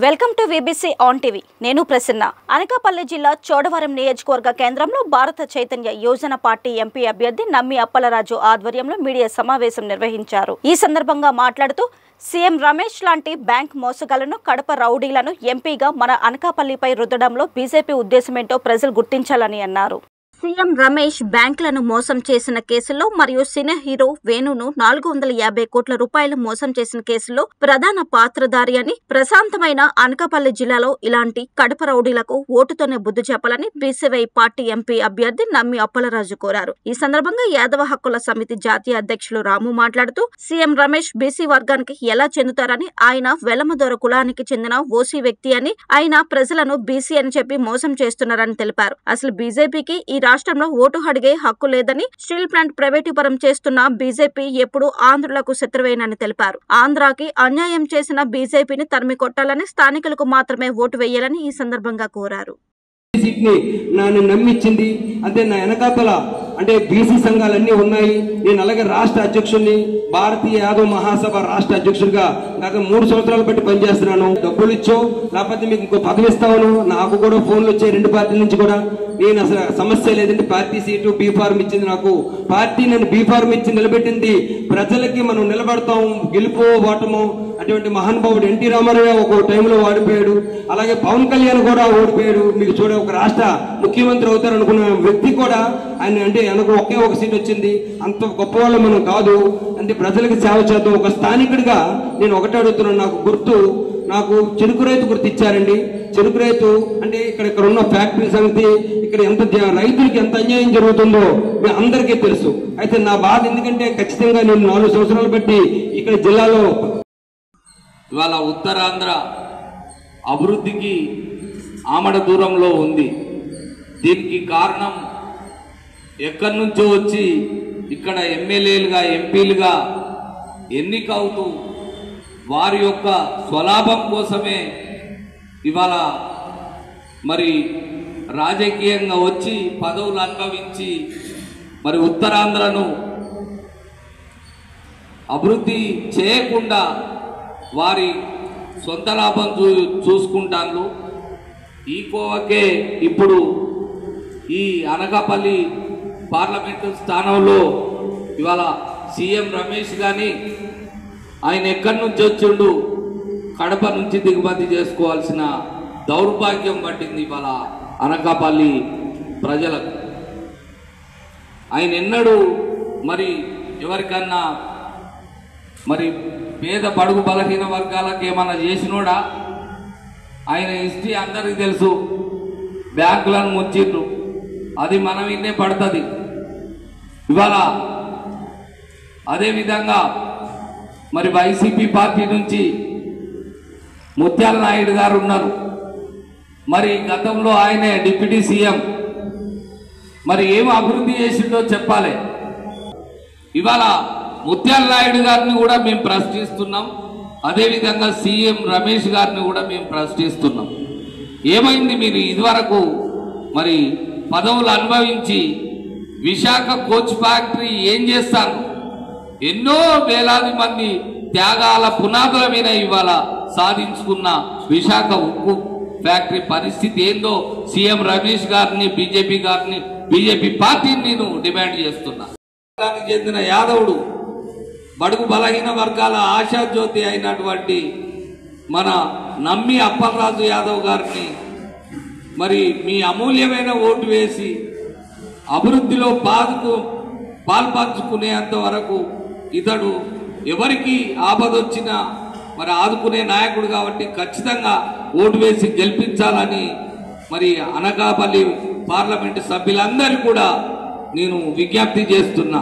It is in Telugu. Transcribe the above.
Welcome to VBC on TV. నేను ప్రసన్న. అనకాపల్లి జిల్లా చోడవరం నియోజకవర్గ కేంద్రంలో భారత చైతన్య యోజన పార్టీ ఎంపీ అభ్యర్థి నమ్మి అప్పలరాజు ఆధ్వర్యంలో మీడియా సమావేశం నిర్వహించారు. ఈ సందర్భంగా మాట్లాడుతూ సీఎం రమేష్ లాంటి బ్యాంక్ మోసగాళ్లను, కడప రౌడీలను ఎంపీగా మన అనకాపల్లిపై రుద్దడంలో బీజేపీ ఉద్దేశమేంటో ప్రజలు గుర్తించాలని అన్నారు. సీఎం రమేష్ బ్యాంకులను మోసం చేసిన కేసులో మరియు సినీ హీరో వేణును 450 కోట్ల రూపాయలు మోసం చేసిన కేసులో ప్రధాన పాత్రధారి అని, ప్రశాంతమైన అనకాపల్లి జిల్లాలో ఇలాంటి కడప రౌడీలకు ఓటుతోనే బుద్ధి చెప్పాలని బీసీవై పార్టీ ఎంపీ అభ్యర్థి నమ్మి అప్పలరాజు కోరారు. ఈ సందర్భంగా యాదవ హక్కుల సమితి జాతీయ అధ్యక్షులు రాము మాట్లాడుతూ సీఎం రమేష్ బీసీ వర్గానికి ఎలా చెందుతారని, ఆయన వెలమదొర కులానికి చెందిన ఓసీ వ్యక్తి అని, ఆయన ప్రజలను బీసీ అని చెప్పి మోసం చేస్తున్నారని తెలిపారు. అసలు బీజేపీకి ఈ రాష్ట్రంలో ఓటు అడిగే హక్కు లేదని, స్టీల్ ప్లాంట్ ప్రైవేటీకరణ చేస్తున్న బీజేపీ ఎప్పుడు ఆంధ్రులకు శత్రువేనని తెలిపారు. ఆంధ్రాకి అన్యాయం చేసిన బీజేపీని తరిమి కొట్టాలని, స్థానికులకు మాత్రమే ఓటు వేయాలని ఈ సందర్భంగా కోరారు. నన్ను నమ్మించింది అంటే నా వెనకాతల అంటే బీసీ సంఘాలన్నీ ఉన్నాయి. నేను అలాగే రాష్ట్ర అధ్యక్షుడిని, భారతీయ యాదవ్ మహాసభ రాష్ట్ర అధ్యక్షుడిగా గత 3 సంవత్సరాలు బట్టి పనిచేస్తున్నాను. డబ్బులు ఇచ్చో లేకపోతే మీకు ఇంకో పదవి ఇస్తాను. నాకు కూడా ఫోన్లు వచ్చాయి 2 పార్టీల నుంచి కూడా. నేను అసలు సమస్య లేదండి, పార్టీ సీటు బీ ఫార్మ్ ఇచ్చింది నాకు. పార్టీ నేను బీ ఫార్మ్ ఇచ్చి నిలబెట్టింది ప్రజలకి. మనం నిలబడతాం, గెలుపు ఓటము. అటువంటి మహానుభావుడు ఎన్టీ రామారావు ఒక టైంలో ఓడిపోయాడు, అలాగే పవన్ కళ్యాణ్ కూడా ఓడిపోయాడు. మీకు చూడ ఒక రాష్ట్ర ముఖ్యమంత్రి అవుతారు అనుకున్న వ్యక్తి కూడా ఆయన అంటే వెనక ఒక సీట్ వచ్చింది. అంత గొప్ప వాళ్ళు మనం కాదు. అంటే ప్రజలకు సేవ చేద్దాం. ఒక స్థానికుడిగా నేను ఒకటే అడుగుతున్నాను, నాకు చెరుకు రైతు గుర్తు ఇచ్చారండి. చెరుకు రైతు అంటే ఇక్కడ ఉన్న ఫ్యాక్టరీ సంగతి, ఇక్కడ ఎంత రైతులకి ఎంత అన్యాయం జరుగుతుందో మీ అందరికీ తెలుసు. అయితే నా బాధ ఎందుకంటే ఖచ్చితంగా నేను 4 సంవత్సరాలు బట్టి ఇక్కడ జిల్లాలో ఇవాళ ఉత్తరాంధ్ర అభివృద్ధికి ఆమడ దూరంలో ఉంది. దీనికి కారణం ఎక్కడి నుంచో వచ్చి ఇక్కడ ఎమ్మెల్యేలుగా, ఎంపీలుగా ఎన్నికవుతూ వారి యొక్క స్వలాభం కోసమే ఇవాళ మరి రాజకీయంగా వచ్చి పదవులు అనుభవించి మరి ఉత్తరాంధ్రను అభివృద్ధి చేయకుండా వారి సొంత లాభం చూసుకుంటాను. ఈ కోవకే ఇప్పుడు ఈ అనకాపల్లి పార్లమెంటు స్థానంలో ఇవాళ సీఎం రమేష్ కానీ ఆయన ఎక్కడి నుంచి వచ్చిండు, కడప నుంచి దిగుమతి చేసుకోవాల్సిన దౌర్భాగ్యం పట్టింది ఇవాళ అనకాపల్లి ప్రజలకు. ఆయన ఎన్నడూ మరి ఎవరికన్నా మరి పేద బడుగు బలహీన వర్గాలకు ఏమన్నా చేసినోడా? ఆయన హిస్టరీ అందరికీ తెలుసు. బ్యాంకులను ముంచిండ్రు, అది మనం ఇన్నే పడుతుంది. ఇవాళ అదేవిధంగా మరి వైసీపీ పార్టీ నుంచి ముత్యాల నాయుడు గారు ఉన్నారు. మరి గతంలో ఆయనే డిప్యూటీ సీఎం, మరి ఏం అభివృద్ధి చేసిండో చెప్పాలి. ఇవాళ ముత్యాల నాయుడు గారిని కూడా మేము ప్రశ్నిస్తున్నాం. అదేవిధంగా సీఎం రమేష్ గారిని కూడా మేము ప్రశ్నిస్తున్నాం. ఏమైంది? మీరు ఇదివరకు మరి పదవులు అనుభవించి విశాఖ కోచ్ ఫ్యాక్టరీ ఏం చేస్తారు? ఎన్నో వేలాది మంది త్యాగాల పునాదుల మీద ఇవాళ సాధించుకున్న విశాఖ ఉక్కు ఫ్యాక్టరీ పరిస్థితి ఏందో సీఎం రమేష్ గారిని, బీజేపీ పార్టీని నేను డిమాండ్ చేస్తున్నా. చెందిన యాదవుడు, బడుగు బలహీన వర్గాల ఆశాజ్యోతి అయినటువంటి మన నమ్మి అప్పలరాజు యాదవ్ గారిని మరి మీ అమూల్యమైన ఓటు వేసి అభివృద్ధిలో పాల్పంచుకునేంత వరకు ఇతడు ఎవరికి ఆపదొచ్చినా మరి ఆదుకునే నాయకుడు కాబట్టి ఖచ్చితంగా ఓటు వేసి గెలిపించాలని మరి అనకాపల్లి పార్లమెంటు సభ్యులందరూ కూడా నేను విజ్ఞప్తి చేస్తున్నా.